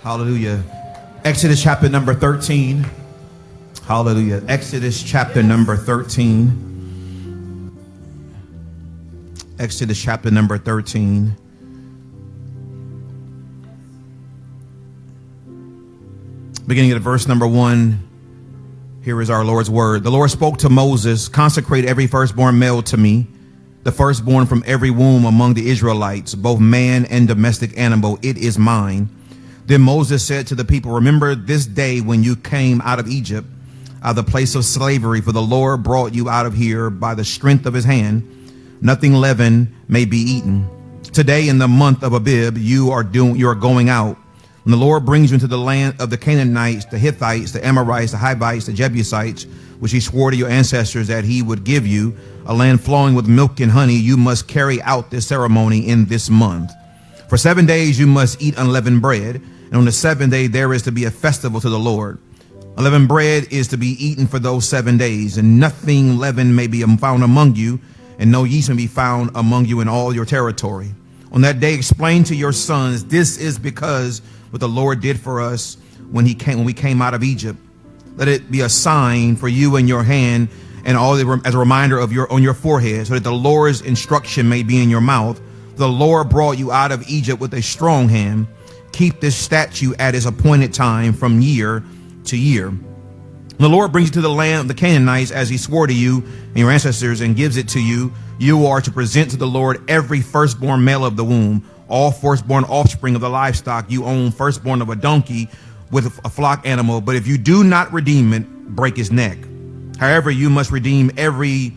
Hallelujah. Exodus chapter number 13. Hallelujah. Exodus chapter number 13. Exodus chapter number 13. Beginning at verse number 1. Here is our Lord's word. The Lord spoke to Moses, consecrate every firstborn male to me, the firstborn from every womb among the Israelites, both man and domestic animal. It is mine. Then Moses said to the people, remember this day when you came out of Egypt, out of the place of slavery, for the Lord brought you out of here by the strength of his hand. Nothing leavened may be eaten. Today in the month of Abib, you are going out. When the Lord brings you into the land of the Canaanites, the Hittites, the Amorites, the Hivites, the Jebusites, which he swore to your ancestors that he would give you, a land flowing with milk and honey, you must carry out this ceremony in this month. For 7 days you must eat unleavened bread, and on the seventh day there is to be a festival to the Lord. Unleavened bread is to be eaten for those 7 days, and nothing leavened may be found among you, and no yeast may be found among you in all your territory. On that day explain to your sons, this is because what the Lord did for us when we came out of Egypt. Let it be a sign for you in your hand, and as a reminder on your forehead, so that the Lord's instruction may be in your mouth. The Lord brought you out of Egypt with a strong hand. Keep this statute at its appointed time from year to year. When the Lord brings you to the land of the Canaanites, as he swore to you and your ancestors, and gives it to you, you are to present to the Lord every firstborn male of the womb, all firstborn offspring of the livestock you own, firstborn of a donkey with a flock animal. But if you do not redeem it, break his neck. However, you must redeem every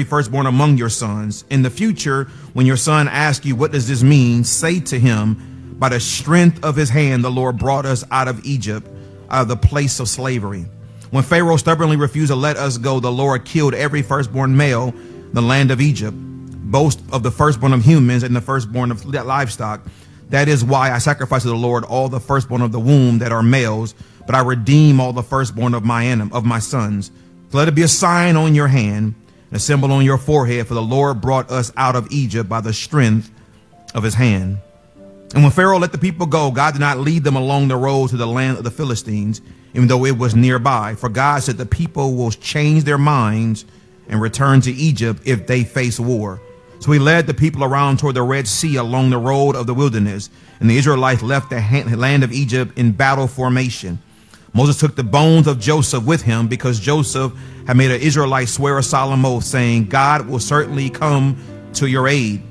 firstborn among your sons. In the future, when your son asks you, what does this mean? Say to him, by the strength of his hand, the Lord brought us out of Egypt, out of the place of slavery. When Pharaoh stubbornly refused to let us go, the Lord killed every firstborn male in the land of Egypt, both of the firstborn of humans and the firstborn of livestock. That is why I sacrifice to the Lord all the firstborn of the womb that are males, but I redeem all the firstborn of my sons. So let it be a sign on your hand, and a symbol on your forehead, for the Lord brought us out of Egypt by the strength of his hand. And when Pharaoh let the people go, God did not lead them along the road to the land of the Philistines, even though it was nearby. For God said the people will change their minds and return to Egypt if they face war. So he led the people around toward the Red Sea along the road of the wilderness, and the Israelites left the land of Egypt in battle formation. Moses took the bones of Joseph with him, because Joseph had made an Israelite swear a solemn oath, saying, God will certainly come to your aid.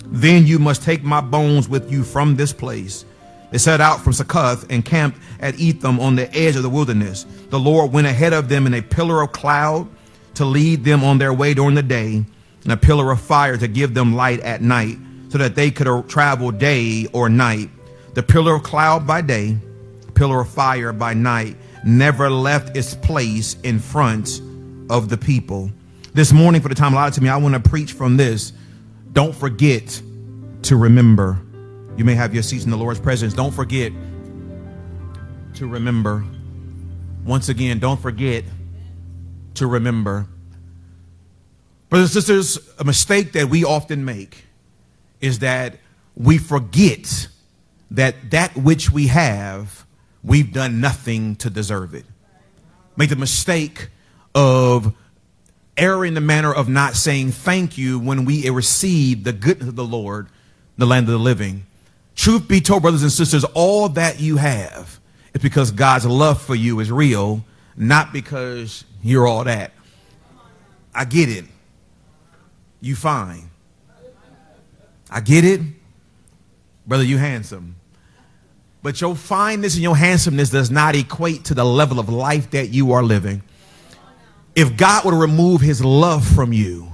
Then you must take my bones with you from this place. They set out from Succoth and camped at Etham on the edge of the wilderness. The Lord went ahead of them in a pillar of cloud to lead them on their way during the day, and a pillar of fire to give them light at night, so that they could travel day or night. The pillar of cloud by day, pillar of fire by night, never left its place in front of the people. This morning, for the time allotted to me, I want to preach from this. Don't forget to remember. You may have your seats in the Lord's presence. Don't forget to remember. Once again, don't forget to remember. Brothers and sisters, a mistake that we often make is that we forget that which we have, we've done nothing to deserve it. Make the mistake of erring in the manner of not saying thank you when we receive the goodness of the Lord, the land of the living. Truth be told, brothers and sisters, all that you have is because God's love for you is real, not because you're all that. I get it. You fine. I get it. Brother, you handsome. But your fineness and your handsomeness does not equate to the level of life that you are living. If God were to remove his love from you,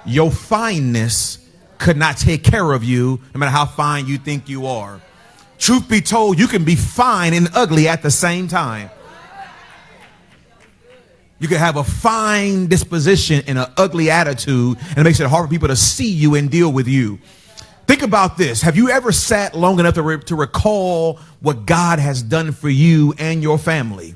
your fineness could not take care of you, no matter how fine you think you are. Truth be told, you can be fine and ugly at the same time. You can have a fine disposition and an ugly attitude, and it makes it hard for people to see you and deal with you. Think about this. Have you ever sat long enough to recall what God has done for you and your family?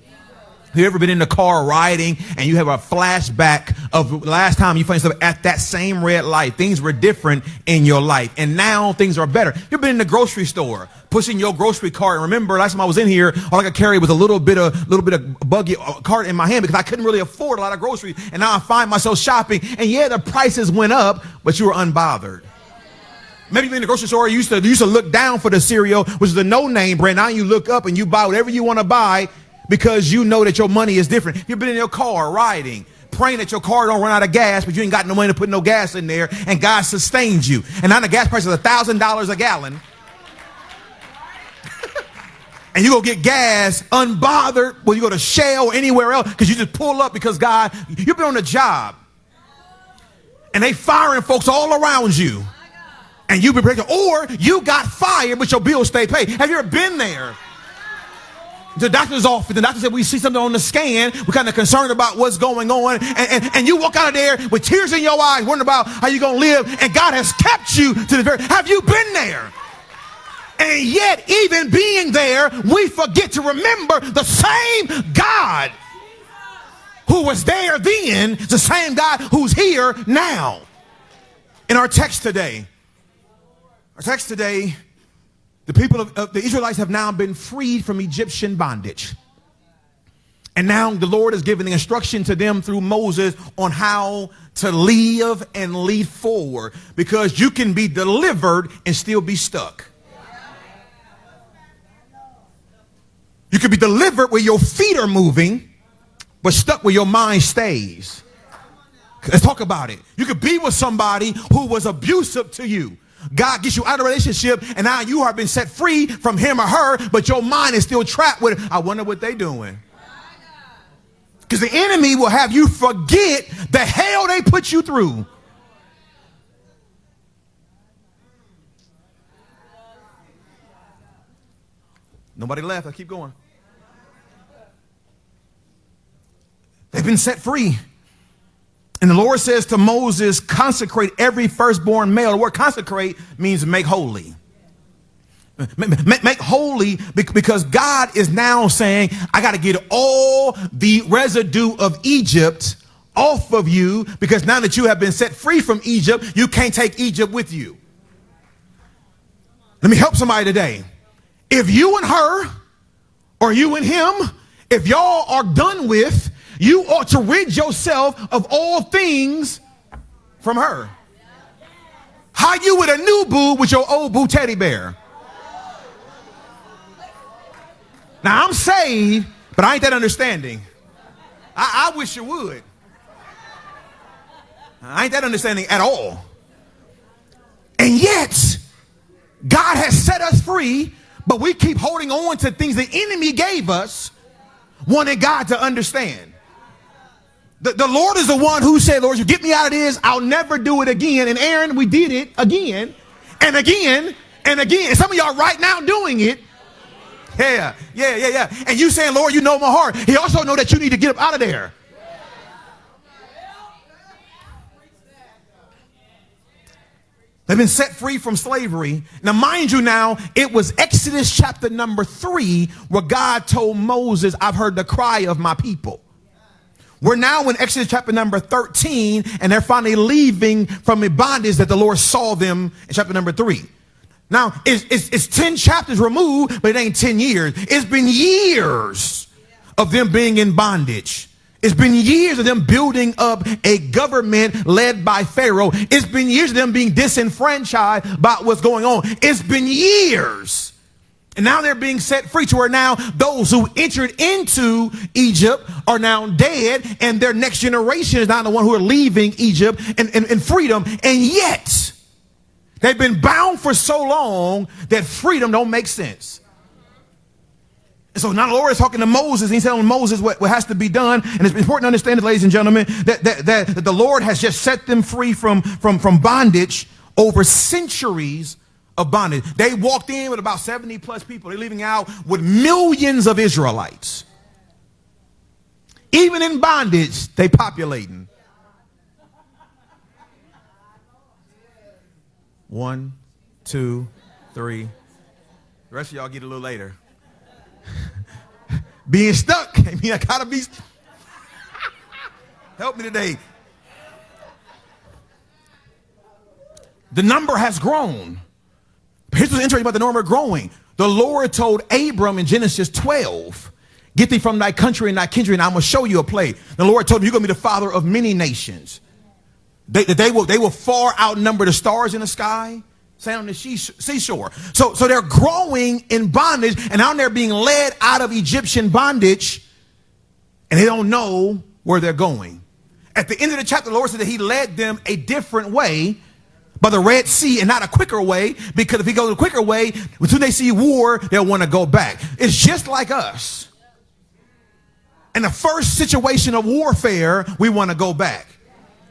You ever been in the car riding and you have a flashback of the last time you found yourself at that same red light? Things were different in your life, and now things are better. You ever been in the grocery store, pushing your grocery cart? And remember, last time I was in here, all I could carry was a little bit of buggy cart in my hand because I couldn't really afford a lot of groceries. And now I find myself shopping, and yeah, the prices went up, but you were unbothered. Maybe you've been in the grocery store, you used to look down for the cereal, which is a no-name brand. Now you look up and you buy whatever you want to buy, because you know that your money is different. You've been in your car riding, praying that your car don't run out of gas, but you ain't got no money to put no gas in there, and God sustains you. And now the gas price is $1,000 a gallon. And you go get gas unbothered when you go to Shell or anywhere else because you just pull up because God, you've been on a job. And they firing folks all around you. And you've been breaking, or you got fired, but your bills stay paid. Have you ever been there? The doctor's office, the doctor said, we see something on the scan. We're kind of concerned about what's going on. And you walk out of there with tears in your eyes, wondering about how you're going to live. And God has kept you to the very, have you been there? And yet, even being there, we forget to remember the same God who was there then, the same God who's here now. In our text today, the people of the Israelites have now been freed from Egyptian bondage. And now the Lord is giving the instruction to them through Moses on how to live and lead forward, because you can be delivered and still be stuck. You can be delivered where your feet are moving, but stuck where your mind stays. Let's talk about it. You could be with somebody who was abusive to you. God gets you out of a relationship, and now you have been set free from him or her, but your mind is still trapped with, I wonder what they're doing. Because the enemy will have you forget the hell they put you through. Nobody left. I keep going. They've been set free. And the Lord says to Moses, consecrate every firstborn male. The word consecrate means make holy. Make holy, because God is now saying, I got to get all the residue of Egypt off of you, because now that you have been set free from Egypt, you can't take Egypt with you. Let me help somebody today. If you and her, or you and him, if y'all are done with, you ought to rid yourself of all things from her. How you with a new boo with your old boo teddy bear? Now I'm saved, but I ain't that understanding. I wish you would. I ain't that understanding at all. And yet, God has set us free, but we keep holding on to things the enemy gave us, wanting God to understand. The Lord is the one who said, Lord, you get me out of this, I'll never do it again. And Aaron, we did it again and again and again. And some of y'all right now doing it. Yeah. And you saying, Lord, you know my heart. He also know that you need to get up out of there. They've been set free from slavery. Now, mind you now, it was Exodus chapter number 3 where God told Moses, I've heard the cry of my people. We're now in Exodus chapter number 13, and they're finally leaving from the bondage that the Lord saw them in chapter number 3. Now, it's 10 chapters removed, but it ain't 10 years. It's been years of them being in bondage. It's been years of them building up a government led by Pharaoh. It's been years of them being disenfranchised about what's going on. It's been years. And now they're being set free, to where now those who entered into Egypt are now dead, and their next generation is now the one who are leaving Egypt and freedom. And yet they've been bound for so long that freedom don't make sense. And so now the Lord is talking to Moses, and he's telling Moses what has to be done. And it's important to understand it, ladies and gentlemen, that the Lord has just set them free from bondage over centuries of bondage. They walked in with about 70 plus people. They're leaving out with millions of Israelites. Even in bondage, they populating. 1, 2, 3. The rest of y'all get a little later. Being stuck, amen. mean I gotta be? Help me today. The number has grown. Here's what's interesting about the number growing. The Lord told Abram in Genesis 12, get thee from thy country and thy kindred, and I'm going to show you a place. The Lord told him, you're going to be the father of many nations. They will far outnumber the stars in the sky, sand on the seashore. So they're growing in bondage, and now they're being led out of Egyptian bondage, and they don't know where they're going. At the end of the chapter, the Lord said that he led them a different way by the Red Sea and not a quicker way, because if he goes a quicker way, as soon as they see war, they'll want to go back. It's just like us. In the first situation of warfare, we want to go back.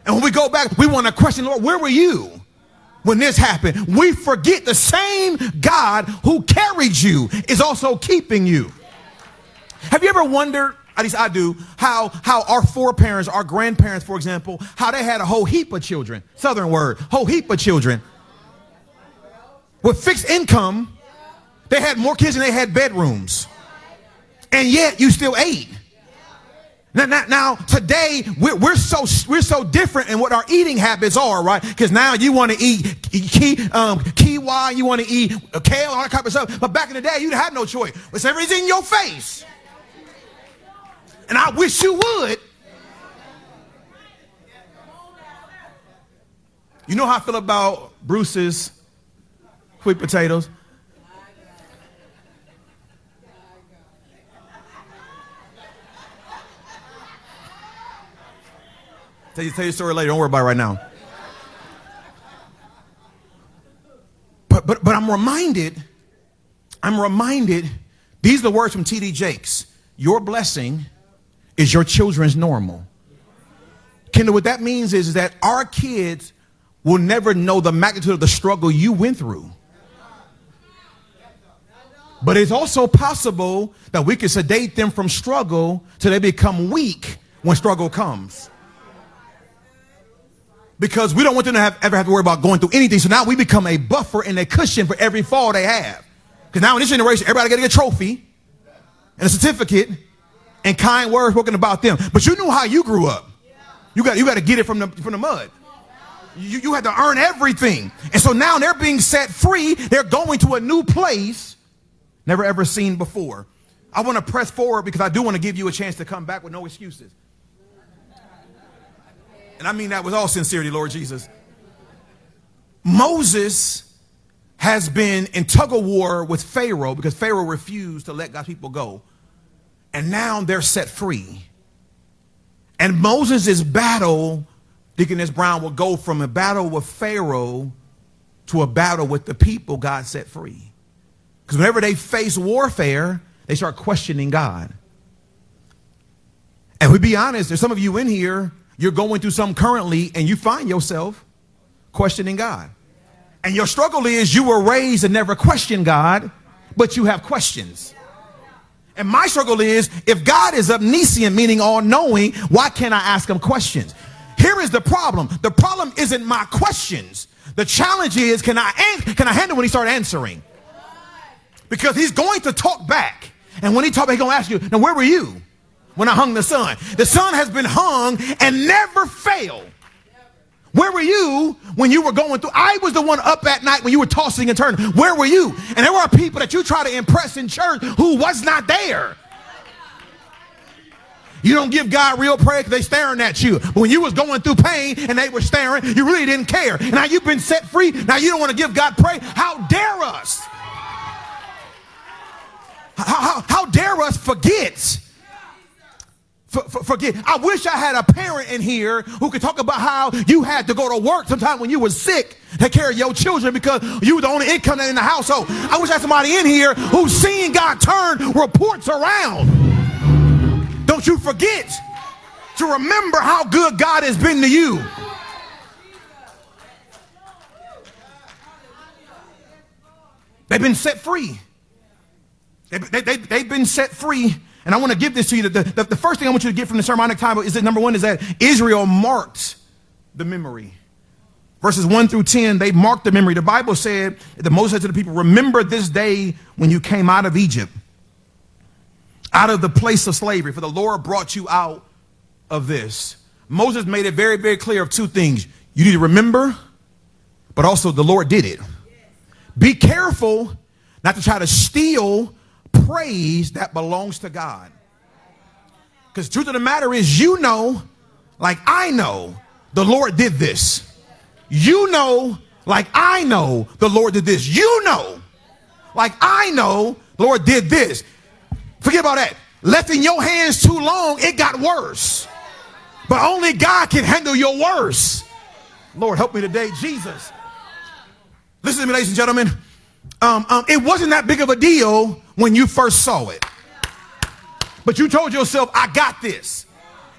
And when we go back, we want to question, Lord, where were you when this happened? We forget the same God who carried you is also keeping you. Have you ever wondered, at least I do, how our foreparents, our grandparents, for example, how they had a whole heap of children, Southern word, whole heap of children. With fixed income, they had more kids than they had bedrooms. And yet you still ate. Now today, we're so different in what our eating habits are, right? Because now you want to eat kiwi, you want to eat kale, all that type of stuff. But back in the day, you had no choice. It's everything in your face. And I wish you would. You know how I feel about Bruce's sweet potatoes? Tell you the story later. Don't worry about it right now. But I'm reminded, these are the words from T.D. Jakes. Your blessing is your children's normal. Kendall, what that means is that our kids will never know the magnitude of the struggle you went through. But it's also possible that we can sedate them from struggle till they become weak when struggle comes. Because we don't want them to ever have to worry about going through anything. So now we become a buffer and a cushion for every fall they have. Because now in this generation, everybody got to get a trophy and a certificate and kind words spoken about them. But you knew how you grew up. You got to get it from the mud. You had to earn everything. And so now they're being set free. They're going to a new place never ever seen before. I want to press forward because I do want to give you a chance to come back with no excuses. And I mean that with all sincerity, Lord Jesus. Moses has been in tug of war with Pharaoh because Pharaoh refused to let God's people go. And now they're set free. And Moses' battle, Deaconess Brown, will go from a battle with Pharaoh to a battle with the people God set free. Because whenever they face warfare, they start questioning God. And we be honest, there's some of you in here, you're going through something currently and you find yourself questioning God. And your struggle is you were raised to never question God, but you have questions. And my struggle is if God is omniscient, meaning all knowing, why can't I ask him questions? Here is the problem. The problem isn't my questions. The challenge is, can I handle when he starts answering? Because he's going to talk back. And when he talks back, he's going to ask you, now where were you when I hung the sun? The sun has been hung and never failed. Where were you when you were going through? I was the one up at night when you were tossing and turning. Where were you? And there were people that you try to impress in church who was not there. You don't give God real praise because they're staring at you. But when you was going through pain and they were staring, you really didn't care. And now you've been set free. Now you don't want to give God praise. How dare us? How dare us forget? Forget. I wish I had a parent in here who could talk about how you had to go to work sometime when you were sick, take care of your children because you were the only income in the household. I wish I had somebody in here who's seen God turn reports around. Don't you forget to remember how good God has been to you. They've been set free. They've been set free. And I want to give this to you. The first thing I want you to get from the sermonic title is that number one is that Israel marked the memory. Verses 1 through 10, they marked the memory. The Bible said that Moses said to the people, remember this day when you came out of Egypt. out of the place of slavery, for the Lord brought you out of this. Moses made it very, very clear of two things. You need to remember, but also the Lord did it. Be careful not to try to steal praise that belongs to God. Because the truth of the matter is, you know, like I know, the Lord did this. You know, like I know, the Lord did this. You know, like I know, the Lord did this. Forget about that. Left in your hands too long, it got worse. But only God can handle your worst. Lord, help me today, Jesus. Listen to me, ladies and gentlemen. It wasn't that big of a deal when you first saw it. But you told yourself, I got this.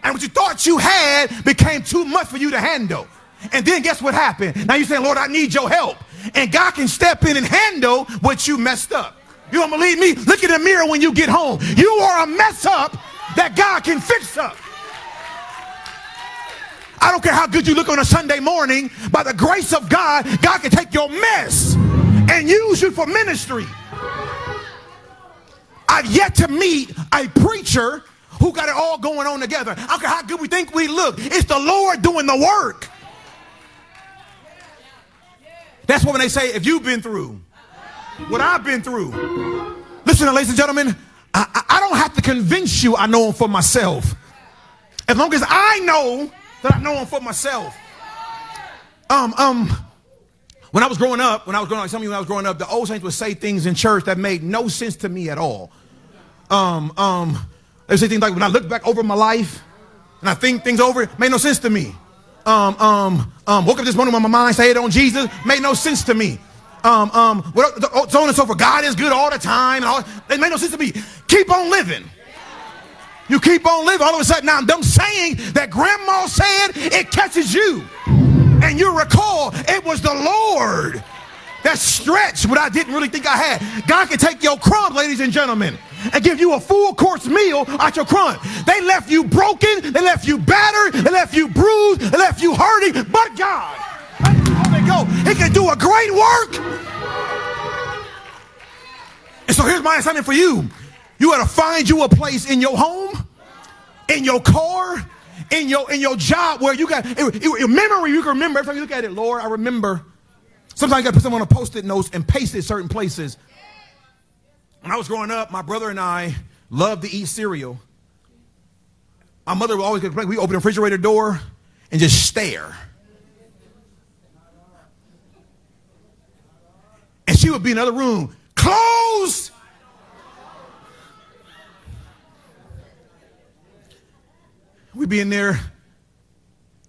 And what you thought you had became too much for you to handle. And then guess what happened? Now you're saying, Lord, I need your help. And God can step in and handle what you messed up. You don't believe me? Look in the mirror when you get home. You are a mess up that God can fix up. I don't care how good you look on a Sunday morning. By the grace of God, God can take your mess and use you for ministry. I've yet to meet a preacher who got it all going on together. I don't care how good we think we look. It's the Lord doing the work. That's what when they say, if you've been through what I've been through. Listen, ladies and gentlemen, I don't have to convince you I know him for myself. As long as I know that I know him for myself. When I was growing up, some of you when I was growing up, the old saints would say things in church that made no sense to me at all. They say things like, when I look back over my life and I think things over, it made no sense to me. Woke up this morning with my mind stayed on Jesus, made no sense to me. So on and so forth. God is good all the time. It made no sense to me. Keep on living. You keep on living. All of a sudden, now I'm saying that grandma said, it catches you. And you recall it was the Lord that stretched what I didn't really think I had. God can take your crumbs, ladies and gentlemen, and give you a full course meal out your crumbs. They left you broken. They left you battered. They left you bruised. They left you hurting. But God, there they go. He can do a great work. And so here's my assignment for you. You got to find you a place in your home, in your car, in your job where you got your memory. You can remember every time you look at it. Lord, I remember. Sometimes you got to put something on a Post-it notes and paste it certain places. When I was growing up, my brother and I loved to eat cereal. My mother would always we open the refrigerator door and just stare. And she would be in another room. Close. We'd be in there.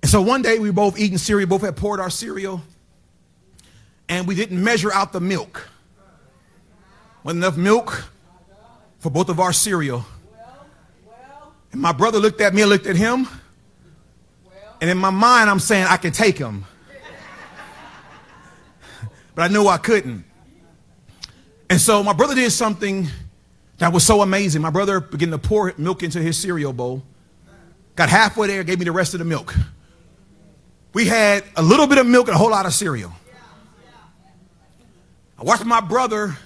And so one day we were both eating cereal, both had poured our cereal, and we didn't measure out the milk. Wasn't enough milk for both of our cereal. And my brother looked at me and looked at him. And in my mind, I'm saying I can take him. But I knew I couldn't. And so my brother did something that was so amazing. My brother began to pour milk into his cereal bowl. Got halfway there, gave me the rest of the milk. We had a little bit of milk and a whole lot of cereal. I watched my brother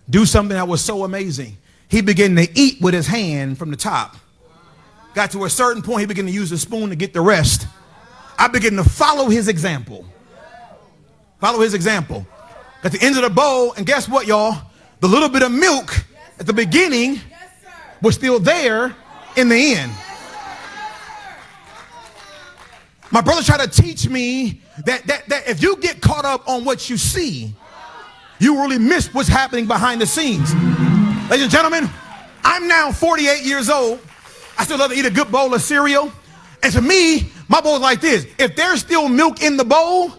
do something that was so amazing. He began to eat with his hand from the top. Got to a certain point, he began to use a spoon to get the rest. I began to follow his example. Follow his example. At the end of the bowl, and guess what, y'all? The little bit of milk at the beginning was still there in the end. My brother tried to teach me that if you get caught up on what you see, you really miss what's happening behind the scenes. Ladies and gentlemen, I'm now 48 years old. I still love to eat a good bowl of cereal. And to me, my bowl is like this. If there's still milk in the bowl,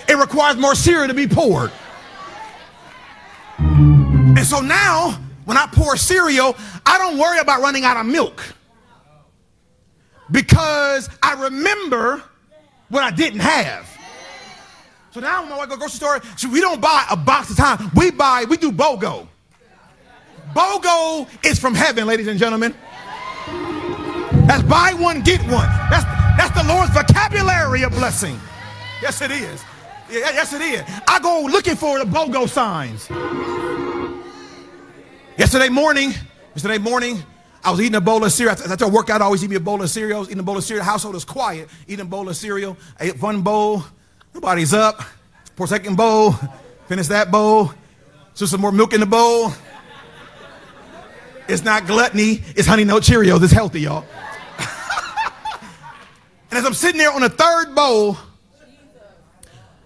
it requires more cereal to be poured. And so now, when I pour cereal, I don't worry about running out of milk. Because I remember what I didn't have. So now when my wife goes to the grocery store, we don't buy a box at a time. We do BOGO. BOGO is from heaven, ladies and gentlemen. That's buy one, get one. That's the Lord's vocabulary of blessing. Yes, it is. Yeah, yes, it is. I go looking for the BOGO signs. Yesterday morning, I was eating a bowl of cereal. After I work out, I always eat me a bowl of cereal. Eating a bowl of cereal. The household is quiet. Eating a bowl of cereal. I ate one bowl. Nobody's up. Pour a second bowl. Finish that bowl. So some more milk in the bowl. It's not gluttony. It's Honey Nut Cheerios. It's healthy, y'all. And as I'm sitting there on the third bowl,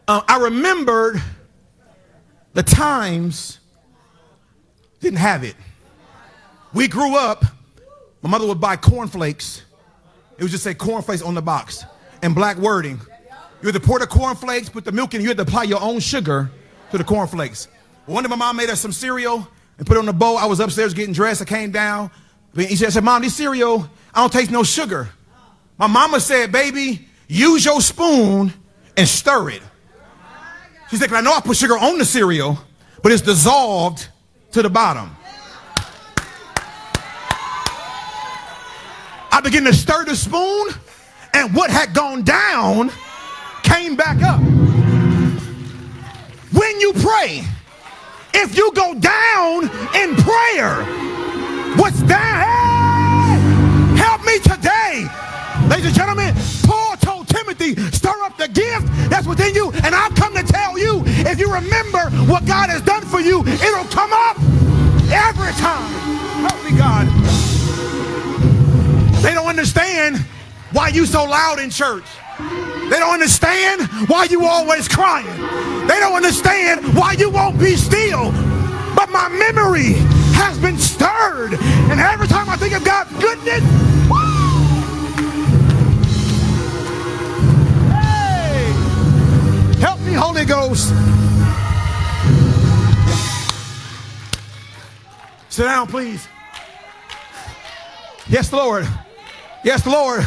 I remembered the times didn't have it. We grew up, my mother would buy cornflakes. It would just say cornflakes on the box and black wording. You had to pour the cornflakes, put the milk in, you had to apply your own sugar to the cornflakes. One day my mom made us some cereal and put it on the bowl. I was upstairs getting dressed. I came down. She said, Mom, this cereal, I don't taste no sugar. My mama said, baby, use your spoon and stir it. She said, I know I put sugar on the cereal, but it's dissolved to the bottom. I began to stir the spoon, and what had gone down came back up. When you pray, if you go down in prayer, what's down? Hey, help me today. Ladies and gentlemen, Paul told Timothy, stir up the gift that's within you. And I've come to tell you, if you remember what God has done for you, it'll come up every time. Help me, God. They don't understand why you so loud in church. They don't understand why you always crying. They don't understand why you won't be still. But my memory has been stirred. And every time I think of God's goodness, woo! Help me, Holy Ghost. Sit down, please. Yes, Lord. Yes, Lord.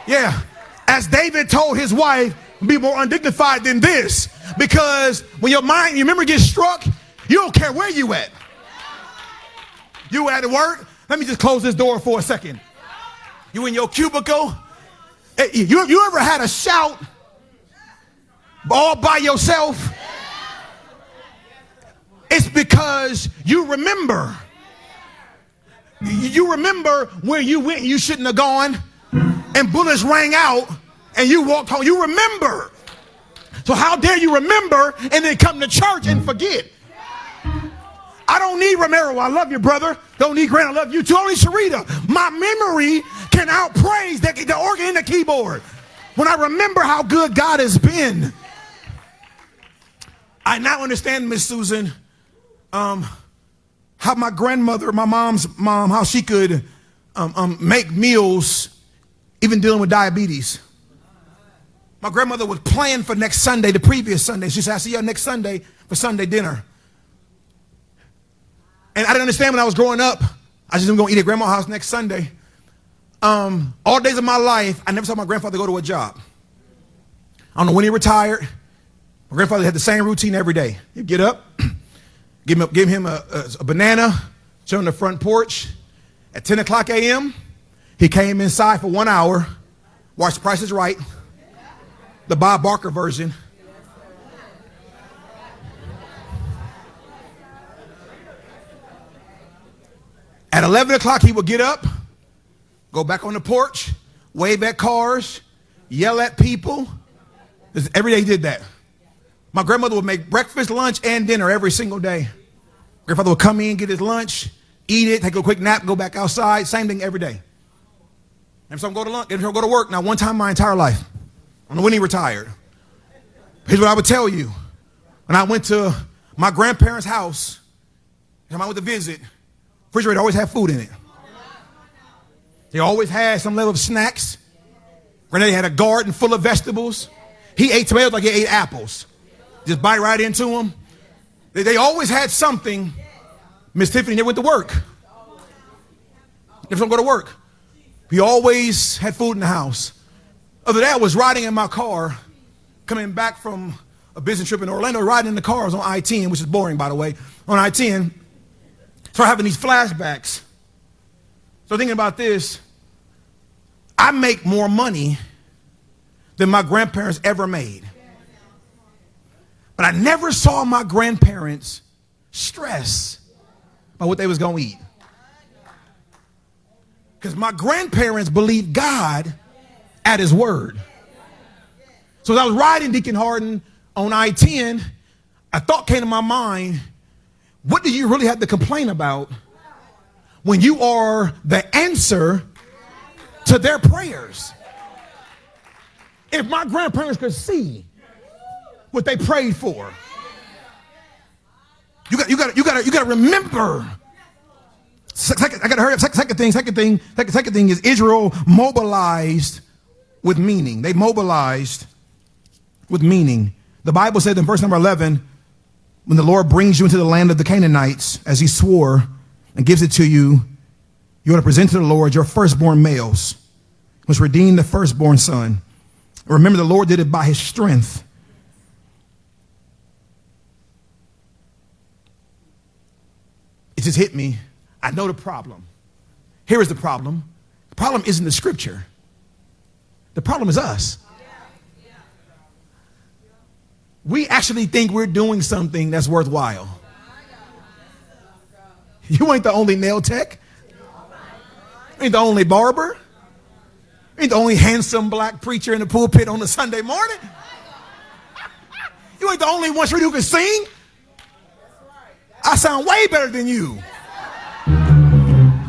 Yeah. As David told his wife, be more undignified than this. Because when your memory gets struck, you don't care where you at. You at work. Let me just close this door for a second. You in your cubicle. You ever had a shout all by yourself? It's because you remember. You remember where you went and you shouldn't have gone, and bullets rang out and you walked home. You remember. So how dare you remember and then come to church and forget? I don't need Romero. I love you, brother. Don't need Grant. I love you too. Only Sharita. My memory can outpraise the organ and the keyboard when I remember how good God has been. I now understand, Miss Susan, how my grandmother, my mom's mom, how she could make meals even dealing with diabetes. My grandmother would plan for next Sunday, the previous Sunday. She said, I'll see you next Sunday for Sunday dinner. And I didn't understand when I was growing up. I just was going to eat at grandma's house next Sunday. All days of my life, I never saw my grandfather go to a job. I don't know when he retired. My grandfather had the same routine every day. He'd get up, give him a banana, show him the front porch. At 10 o'clock a.m., he came inside for 1 hour, watched Price is Right, the Bob Barker version. At 11 o'clock, he would get up, go back on the porch, wave at cars, yell at people. Every day he did that. My grandmother would make breakfast, lunch, and dinner every single day. Grandfather would come in, get his lunch, eat it, take a quick nap, go back outside. Same thing every day. And so I'm go to lunch, go to work. Now, one time in my entire life, I don't know when he retired. Here's what I would tell you. When I went to my grandparents' house, and I went to visit, refrigerator always had food in it. They always had some level of snacks. Granddaddy had a garden full of vegetables. He ate tomatoes like he ate apples. Just bite right into them. They always had something. Miss Tiffany never went to work. Never don't go to work. We always had food in the house. Other than that, I was riding in my car, coming back from a business trip in Orlando, riding in the car. I was on I-10, which is boring, by the way. On I-10, started having these flashbacks. So thinking about this, I make more money than my grandparents ever made. But I never saw my grandparents stress about what they was going to eat. Because my grandparents believed God at his word. So as I was riding Deacon Harden on I-10, a thought came to my mind. What do you really have to complain about when you are the answer to their prayers? If my grandparents could see what they prayed for, you got to remember. I got to hurry up. Second thing is Israel mobilized with meaning. They mobilized with meaning. The Bible said in verse number 11, when the Lord brings you into the land of the Canaanites, as he swore, and gives it to you, you are to present to the Lord your firstborn males, which redeem the firstborn son. Remember, the Lord did it by his strength. It just hit me. I know the problem. Here is the problem. The problem isn't the scripture. The problem is us. We actually think we're doing something that's worthwhile. You ain't the only nail tech. You ain't the only barber. You ain't the only handsome black preacher in the pulpit on a Sunday morning. You ain't the only one who can sing. I sound way better than you.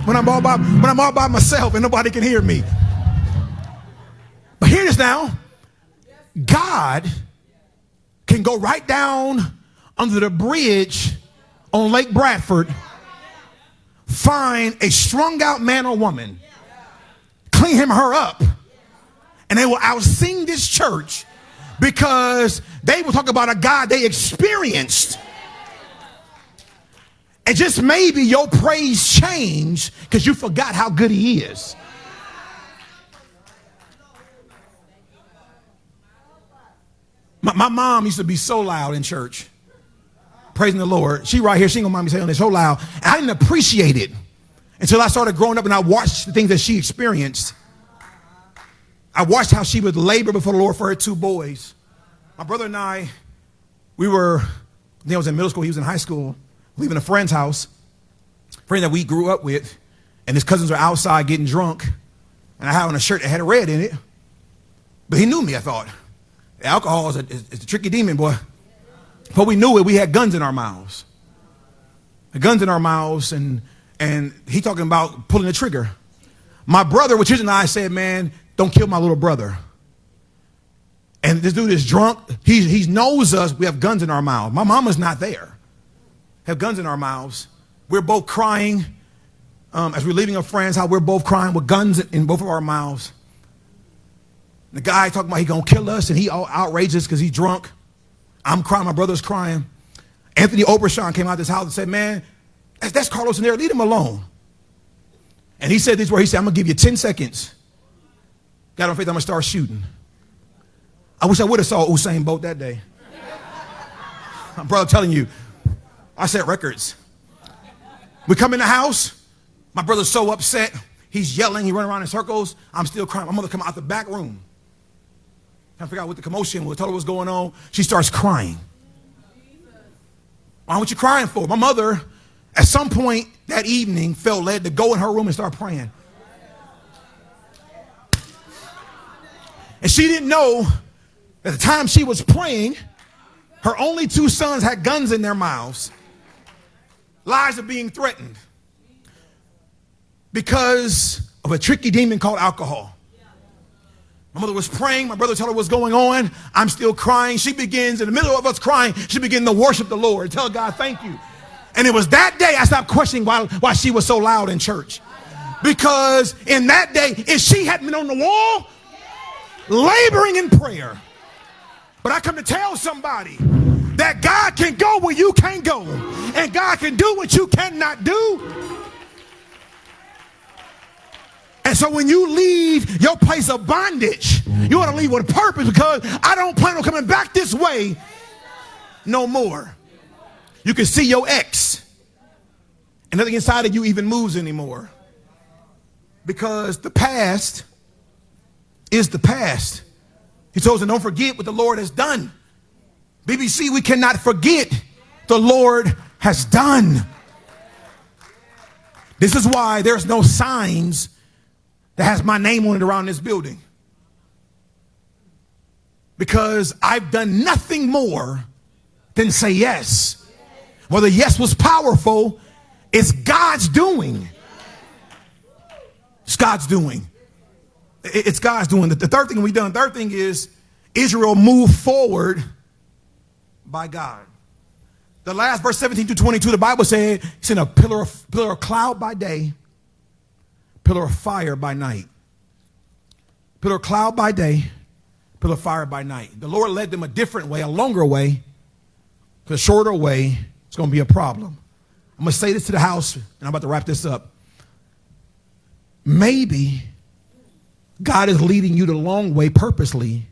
When I'm all by myself and nobody can hear me. But hear this now. God can go right down under the bridge on Lake Bradford, find a strung out man or woman, clean her up, and they will out-sing this church because they will talk about a God they experienced. And just maybe your praise changed because you forgot how good he is. My mom used to be so loud in church, praising the Lord. She right here, she ain't gonna mind me saying this, so loud. And I didn't appreciate it until I started growing up and I watched the things that she experienced. I watched how she would labor before the Lord for her 2 boys. My brother and I was in middle school, he was in high school, leaving a friend's house, a friend that we grew up with, and his cousins were outside getting drunk, and I had on a shirt that had a red in it. But he knew me, I thought. Alcohol is a tricky demon, boy. But we knew it. We had guns in our mouths. Guns in our mouths, and he talking about pulling the trigger. My brother, which is and I, said, man, don't kill my little brother. And this dude is drunk. He knows us. We have guns in our mouths. My mama's not there. Have guns in our mouths. We're both crying as we're leaving a friend's house. We're both crying with guns in both of our mouths. The guy talking about he gonna kill us, and he all outrageous because he's drunk. I'm crying. My brother's crying. Anthony Obershon came out of this house and said, man, that's Carlos in there. Leave him alone. And he said this where he said, I'm gonna give you 10 seconds. Got on faith, I'm gonna start shooting. I wish I would have saw Usain Bolt that day. My brother telling you, I set records. We come in the house. My brother's so upset. He's yelling. He running around in circles. I'm still crying. My mother come out the back room. Trying to figure out what the commotion was. Told her what's going on. She starts crying. Why, what you crying for? My mother, at some point that evening, felt led to go in her room and start praying. And she didn't know at the time she was praying, her only 2 sons had guns in their mouths. Lives are being threatened because of a tricky demon called alcohol. My mother was praying. My brother told her what's going on. I'm still crying. She begins, in the middle of us crying, she began to worship the Lord. Tell God, thank you. And it was that day I stopped questioning why she was so loud in church. Because in that day, if she hadn't been on the wall, laboring in prayer. But I come to tell somebody that God can go where you can't go. And God can do what you cannot do. And so when you leave your place of bondage, you want to leave with a purpose, because I don't plan on coming back this way no more. You can see your ex, and nothing inside of you even moves anymore, because the past is the past. He told us, don't forget what the Lord has done. BBC, we cannot forget the Lord has done. This is why there's no signs that has my name on it around this building. Because I've done nothing more than say yes. Whether yes was powerful, it's God's doing. It's God's doing. It's God's doing. The third thing we've done, third thing is Israel moved forward by God. The last verse 17 to 22, the Bible said it's in a pillar of cloud by day, pillar of fire by night. Pillar of cloud by day, pillar of fire by night. The Lord led them a different way, a longer way. The shorter way, it's going to be a problem. I'm going to say this to the house, and I'm about to wrap this up. Maybe God is leading you the long way purposely,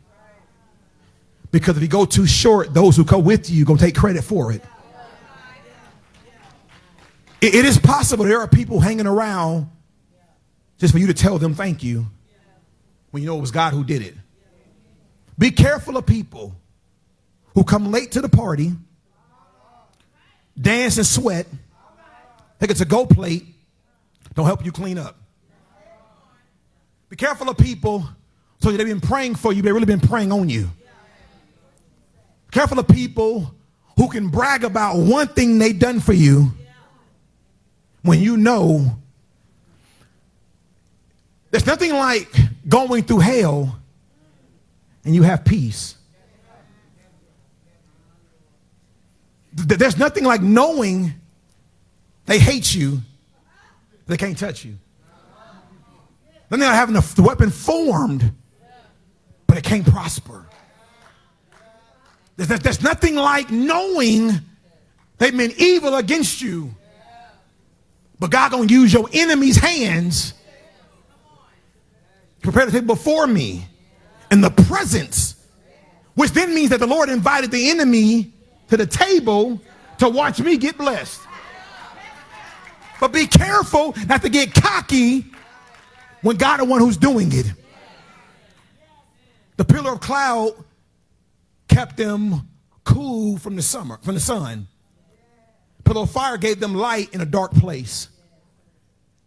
because if you go too short, those who come with you are going to take credit for it. It is possible there are people hanging around just for you to tell them thank you when you know it was God who did it. Be careful of people who come late to the party, dance and sweat, think it's a go plate, don't help you clean up. Be careful of people so they've been praying for you, they've really been praying on you. Careful of people who can brag about one thing they've done for you when you know there's nothing like going through hell and you have peace. There's nothing like knowing they hate you, they can't touch you. Then they're having the weapon formed, but it can't prosper. There's nothing like knowing they've been evil against you, but God gonna use your enemy's hands to prepare the table before me in the presence, which then means that the Lord invited the enemy to the table to watch me get blessed. But be careful not to get cocky when God is the one who's doing it. The pillar of cloud kept them cool from the sun. Pillar of fire gave them light in a dark place.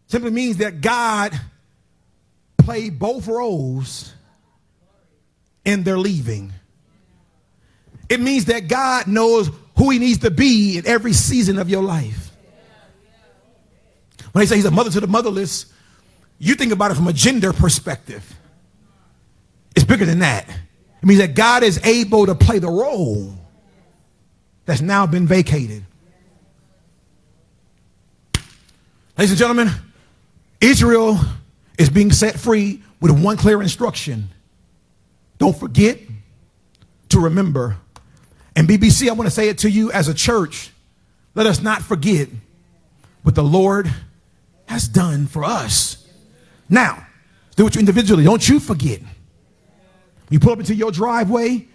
Simply means that God played both roles in their leaving. It means that God knows who he needs to be in every season of your life. When they say he's a mother to the motherless, you think about it from a gender perspective. It's bigger than that. It means that God is able to play the role that's now been vacated. Ladies and gentlemen, Israel is being set free with one clear instruction. Don't forget to remember. And BBC, I want to say it to you as a church. Let us not forget what the Lord has done for us. Now, do it individually. Don't you forget. You pull up into your driveway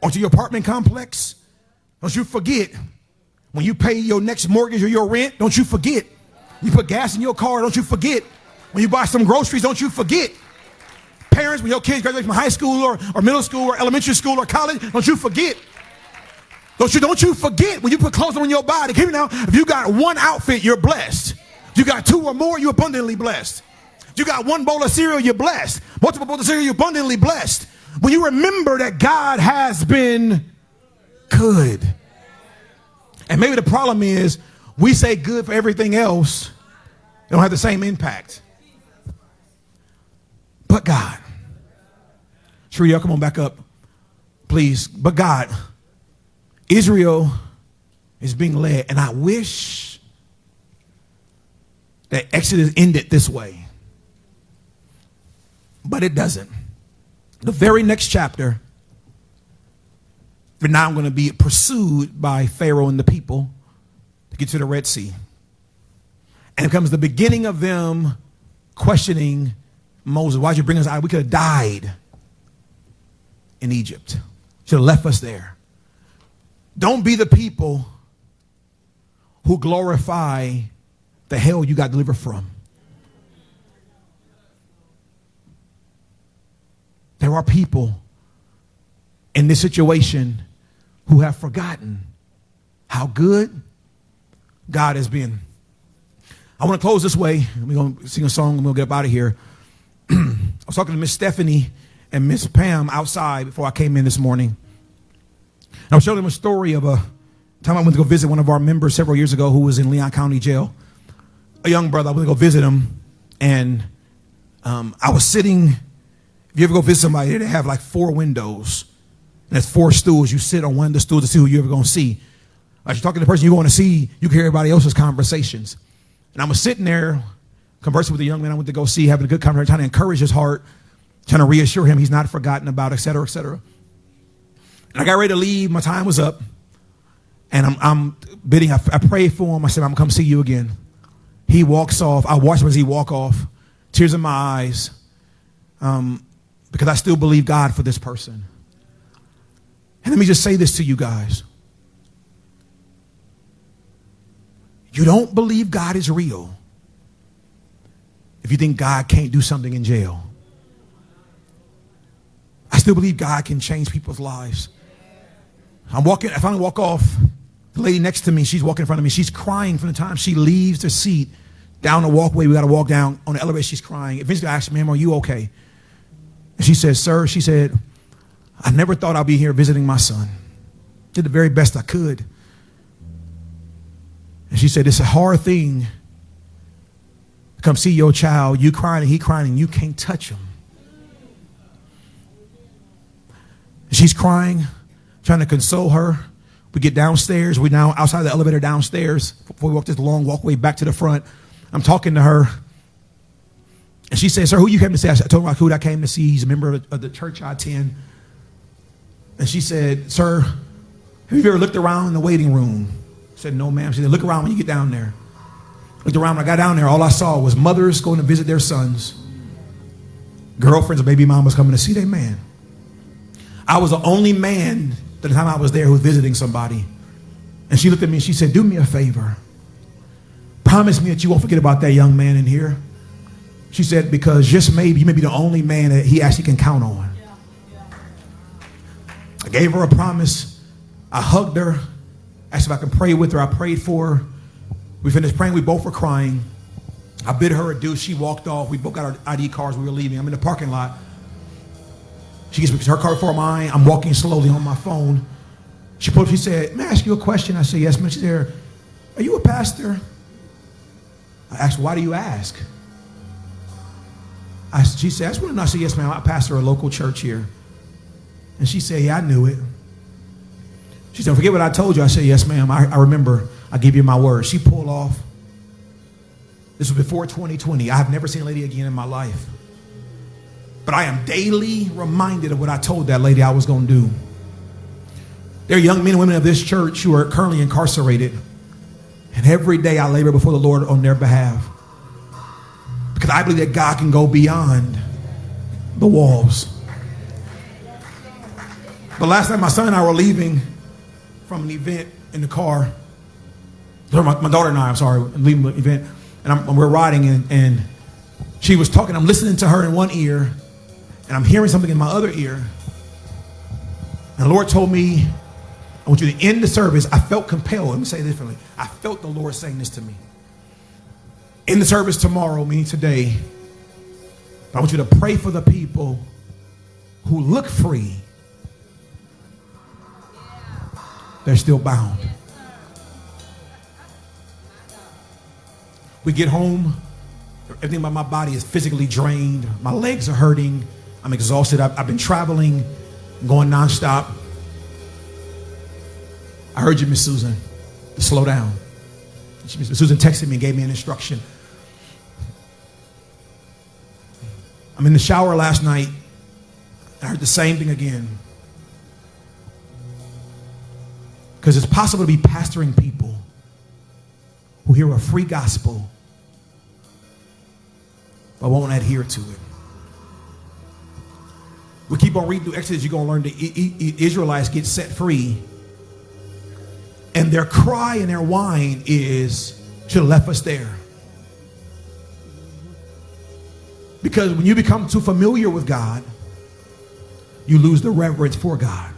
or to your apartment complex. Don't you forget. When you pay your next mortgage or your rent, don't you forget. You put gas in your car, don't you forget. When you buy some groceries, don't you forget. Parents, when your kids graduate from high school or middle school or elementary school or college, don't you forget. Don't you forget when you put clothes on your body. Hear me now. If you got one outfit, you're blessed. You got two or more, you're abundantly blessed. You got one bowl of cereal, you're blessed. Multiple bowls of cereal, you're abundantly blessed. When you remember that God has been good. And maybe the problem is we say good for everything else. It don't have the same impact. But God. Sheree, y'all come on back up, please. But God, Israel is being led, and I wish that Exodus ended this way. But it doesn't. The very next chapter, they're now going to be pursued by Pharaoh and the people to get to the Red Sea. And it comes the beginning of them questioning Moses. Why'd you bring us out? We could have died in Egypt. Should have left us there. Don't be the people who glorify the hell you got delivered from. There are people in this situation who have forgotten how good God has been. I want to close this way. We're going to sing a song and we'll get up out of here. I was talking to Miss Stephanie and Miss Pam outside before I came in this morning. And I was showing them a story of a time I went to go visit one of our members several years ago who was in Leon County Jail. A young brother, I went to go visit him, and I was sitting. If you ever go visit somebody, they have like 4 windows, and there's 4 stools. You sit on one of the stools to see who you're ever going to see. As you're talking to the person you're going to see, you can hear everybody else's conversations. And I was sitting there conversing with a young man I went to go see, having a good conversation, trying to encourage his heart, trying to reassure him he's not forgotten about, et cetera, et cetera. And I got ready to leave. My time was up. And I'm bidding, I prayed for him. I said, I'm going to come see you again. He walks off. I watched him as he walk off, tears in my eyes, because I still believe God for this person. And let me just say this to you guys. You don't believe God is real if you think God can't do something in jail. I still believe God can change people's lives. I finally walk off. The lady next to me, she's walking in front of me. She's crying from the time she leaves the seat down the walkway. We got to walk down on the elevator. She's crying. Eventually I asked her, ma'am, are you okay? And she said, sir, she said, I never thought I'd be here visiting my son. Did the very best I could. And she said, it's a hard thing to come see your child, you crying and he crying, and you can't touch him. She's crying, trying to console her. We get downstairs. We're now outside the elevator downstairs before we walk this long walkway back to the front. I'm talking to her. And she said, sir, who you came to see? I told her who I came to see. He's a member of the church I attend. And she said, sir, have you ever looked around in the waiting room? I said, no, ma'am. She said, look around when you get down there. Looked around. When I got down there, all I saw was mothers going to visit their sons. Girlfriends or baby mamas coming to see their man. I was the only man at the time I was there who was visiting somebody. And she looked at me and she said, do me a favor. Promise me that you won't forget about that young man in here. She said, because just maybe you may be the only man that he actually can count on. I gave her a promise. I hugged her. Asked if I could pray with her. I prayed for her. We finished praying. We both were crying. I bid her adieu. She walked off. We both got our ID cards. We were leaving. I'm in the parking lot. She gets her car before mine. I'm walking slowly on my phone. She pulled up. She said, may I ask you a question? I said, yes, ma'am. She said, are you a pastor? I asked, why do you ask? She said, I just want to know. I said, yes, ma'am. I pastor a local church here. And she said, yeah, I knew it. She said, forget what I told you. I said, yes, ma'am. I remember. I give you my word. She pulled off. This was before 2020. I have never seen a lady again in my life. But I am daily reminded of what I told that lady I was going to do. There are young men and women of this church who are currently incarcerated. And every day I labor before the Lord on their behalf. Because I believe that God can go beyond the walls. But last night my son and I were leaving from an event in the car. My daughter and I, leaving the event. And we're riding and she was talking. I'm listening to her in one ear. And I'm hearing something in my other ear. And the Lord told me, I want you to end the service. I felt compelled. Let me say it differently. I felt the Lord saying this to me. In the service tomorrow, meaning today, I want you to pray for the people who look free. They're still bound. We get home. Everything about my body is physically drained. My legs are hurting. I'm exhausted. I've been traveling, going nonstop. I heard you, Miss Susan, to slow down. Miss Susan texted me and gave me an instruction. I'm in the shower last night. I heard the same thing again. Because it's possible to be pastoring people who hear a free gospel but won't adhere to it. We keep on reading through Exodus. You're going to learn the Israelites get set free. And their cry and their whine is, should have left us there. Because when you become too familiar with God, you lose the reverence for God.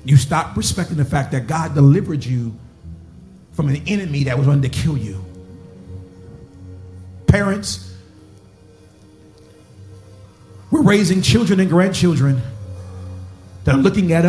You stop respecting the fact that God delivered you from an enemy that was wanting to kill you. Parents, We're raising children and grandchildren that are looking at us